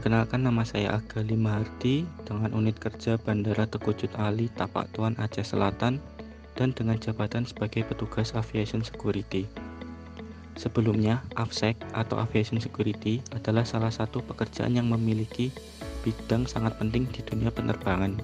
Perkenalkan, nama saya Aga Limahardi dengan unit kerja Bandara Teguh Cut Ali, Tapak Tuan, Aceh Selatan, dan dengan jabatan sebagai petugas Aviation Security. Sebelumnya, AVSEC atau Aviation Security adalah salah satu pekerjaan yang memiliki bidang sangat penting di dunia penerbangan,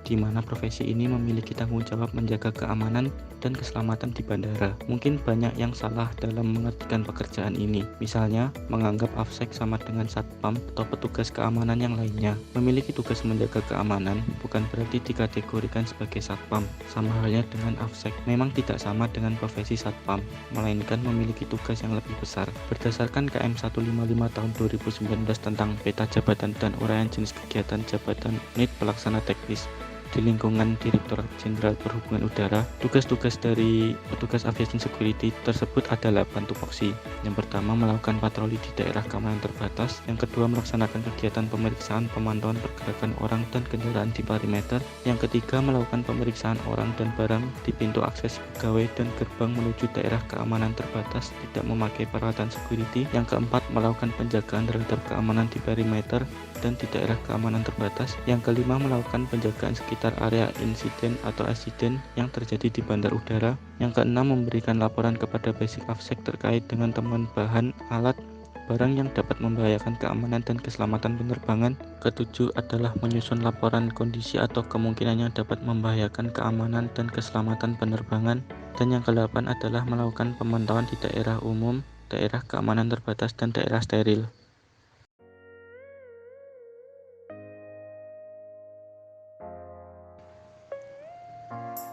di mana profesi ini memiliki tanggung jawab menjaga keamanan dan keselamatan di bandara. Mungkin banyak yang salah dalam mengartikan pekerjaan ini. Misalnya, menganggap AVSEC sama dengan satpam atau petugas keamanan yang lainnya. Memiliki tugas menjaga keamanan bukan berarti dikategorikan sebagai satpam. Sama halnya dengan AVSEC, memang tidak sama dengan profesi satpam, melainkan memiliki tugas yang lebih besar. Berdasarkan KM 155 tahun 2019 tentang peta jabatan dan uraian jenis kegiatan jabatan unit pelaksana teknis di lingkungan Direktorat Jenderal Perhubungan Udara, tugas-tugas dari petugas Aviation Security tersebut adalah bantu tupoksi. Yang pertama, melakukan patroli di daerah keamanan terbatas. Yang kedua, melaksanakan kegiatan pemeriksaan pemantauan pergerakan orang dan kendaraan di perimeter. Yang ketiga, melakukan pemeriksaan orang dan barang di pintu akses pegawai dan gerbang menuju daerah keamanan terbatas tidak memakai peralatan security. Yang keempat, melakukan penjagaan terhadap keamanan di perimeter dan di daerah keamanan terbatas. Yang kelima, melakukan penjagaan sekitar area insiden atau accident yang terjadi di bandar udara. Yang keenam, memberikan laporan kepada Basic AVSEC terkait dengan temuan bahan, alat, barang yang dapat membahayakan keamanan dan keselamatan penerbangan. Ketujuh adalah menyusun laporan kondisi atau kemungkinan yang dapat membahayakan keamanan dan keselamatan penerbangan. Dan yang kedelapan adalah melakukan pemantauan di daerah umum, daerah keamanan terbatas, dan daerah steril.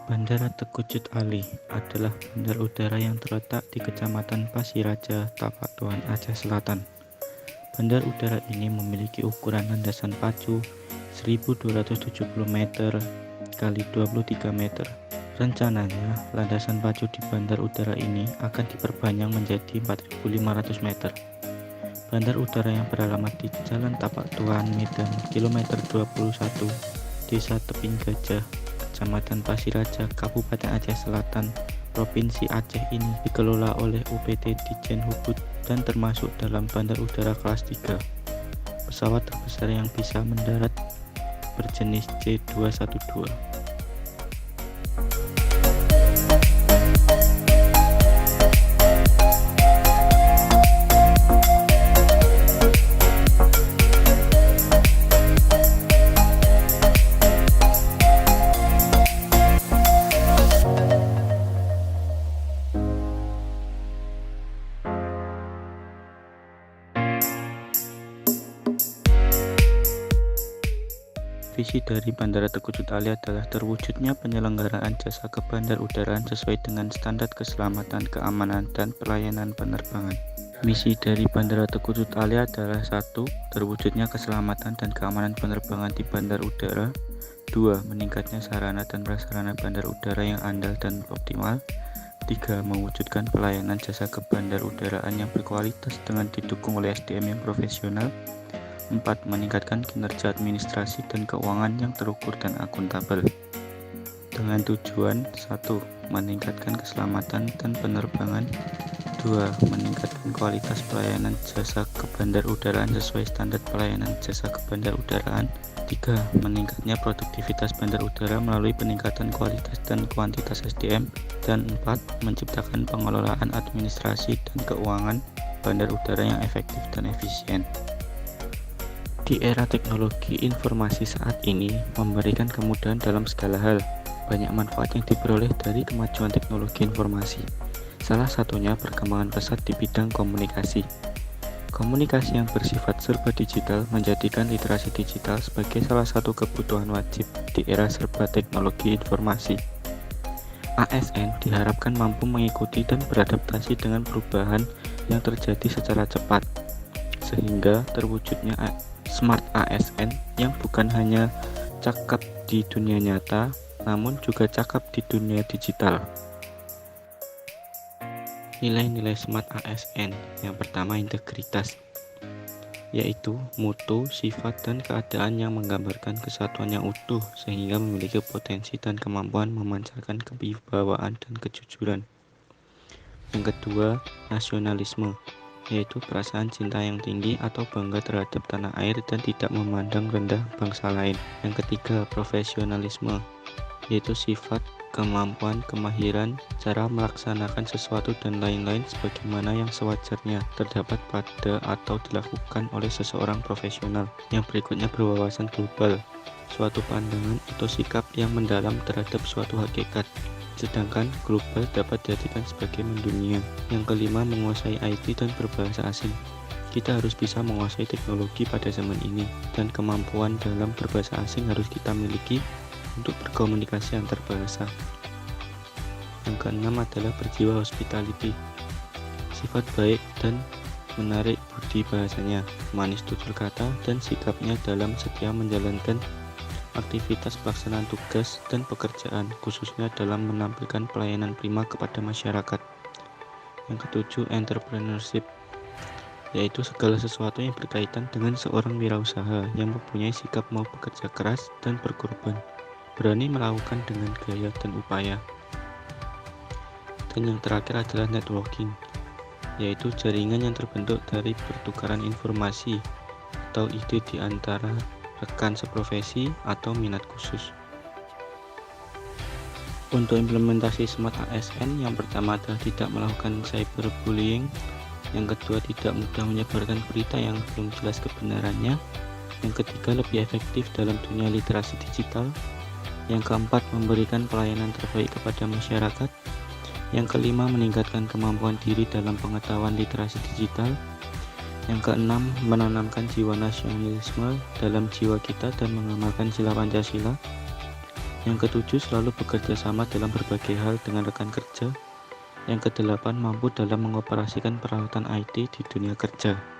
Bandara Teguh Cut Ali adalah bandar udara yang terletak di Kecamatan Pasiraja, Tapak Tuan, Aceh Selatan. Bandar udara ini memiliki ukuran landasan pacu 1270 meter kali 23 meter. Rencananya, landasan pacu di bandar udara ini akan diperpanjang menjadi 4.500 meter. Bandar udara yang beralamat di Jalan Tapak Tuan, Medan, kilometer 21, Desa Teping Gajah, Kecamatan Pasiraja, Kabupaten Aceh Selatan, Provinsi Aceh ini dikelola oleh UPT Ditjen Hubud dan termasuk dalam bandar udara kelas 3. Pesawat terbesar yang bisa mendarat berjenis C212. Visi dari Bandara Teguh Cut Ali adalah terwujudnya penyelenggaraan jasa kebandarudaraan sesuai dengan standar keselamatan, keamanan, dan pelayanan penerbangan. Misi dari Bandara Teguh Cut Ali adalah 1. Terwujudnya keselamatan dan keamanan penerbangan di bandar udara. 2. Meningkatnya sarana dan prasarana bandar udara yang andal dan optimal. 3. Mewujudkan pelayanan jasa kebandarudaraan yang berkualitas dengan didukung oleh SDM yang profesional. 4. Meningkatkan kinerja administrasi dan keuangan yang terukur dan akuntabel. Dengan tujuan 1. Meningkatkan keselamatan dan penerbangan. 2. Meningkatkan kualitas pelayanan jasa kebandarudaraan sesuai standar pelayanan jasa kebandarudaraan. 3. Meningkatnya produktivitas bandar udara melalui peningkatan kualitas dan kuantitas SDM. Dan 4. Menciptakan pengelolaan administrasi dan keuangan bandar udara yang efektif dan efisien. Di era teknologi informasi saat ini memberikan kemudahan dalam segala hal. Banyak manfaat yang diperoleh dari kemajuan teknologi informasi. Salah satunya perkembangan pesat di bidang komunikasi. Komunikasi yang bersifat serba digital menjadikan literasi digital sebagai salah satu kebutuhan wajib di era serba teknologi informasi. ASN diharapkan mampu mengikuti dan beradaptasi dengan perubahan yang terjadi secara cepat, sehingga terwujudnya Smart ASN yang bukan hanya cakap di dunia nyata, namun juga cakap di dunia digital. Nilai-nilai Smart ASN yang pertama, integritas, yaitu mutu, sifat, dan keadaan yang menggambarkan kesatuan yang utuh sehingga memiliki potensi dan kemampuan memancarkan kewibawaan dan kejujuran. Yang kedua, nasionalisme, yaitu perasaan cinta yang tinggi atau bangga terhadap tanah air dan tidak memandang rendah bangsa lain. Yang ketiga, profesionalisme, yaitu sifat, kemampuan, kemahiran, cara melaksanakan sesuatu dan lain-lain sebagaimana yang sewajarnya terdapat pada atau dilakukan oleh seseorang profesional. Yang berikutnya, berwawasan global, suatu pandangan atau sikap yang mendalam terhadap suatu hakikat, sedangkan global dapat diartikan sebagai mendunia. Yang kelima, menguasai IT dan berbahasa asing. Kita harus bisa menguasai teknologi pada zaman ini, dan kemampuan dalam berbahasa asing harus kita miliki untuk berkomunikasi antar bahasa. Yang keenam adalah berjiwa hospitality, sifat baik dan menarik budi bahasanya, manis tutur kata, dan sikapnya dalam setia menjalankan aktivitas pelaksanaan tugas dan pekerjaan, khususnya dalam menampilkan pelayanan prima kepada masyarakat. Yang ketujuh, entrepreneurship, yaitu segala sesuatu yang berkaitan dengan seorang wirausaha yang mempunyai sikap mau bekerja keras dan berkorban, berani melakukan dengan gaya dan upaya. Dan yang terakhir adalah networking, yaitu jaringan yang terbentuk dari pertukaran informasi atau ide di antara rekan seprofesi atau minat khusus. Untuk implementasi Smart ASN, yang pertama adalah tidak melakukan cyberbullying, yang kedua tidak mudah menyebarkan berita yang belum jelas kebenarannya, yang ketiga lebih efektif dalam dunia literasi digital, yang keempat memberikan pelayanan terbaik kepada masyarakat, yang kelima meningkatkan kemampuan diri dalam pengetahuan literasi digital, yang keenam menanamkan jiwa nasionalisme dalam jiwa kita dan mengamalkan sila Pancasila, yang ketujuh selalu bekerja sama dalam berbagai hal dengan rekan kerja, yang kedelapan mampu dalam mengoperasikan peralatan IT di dunia kerja.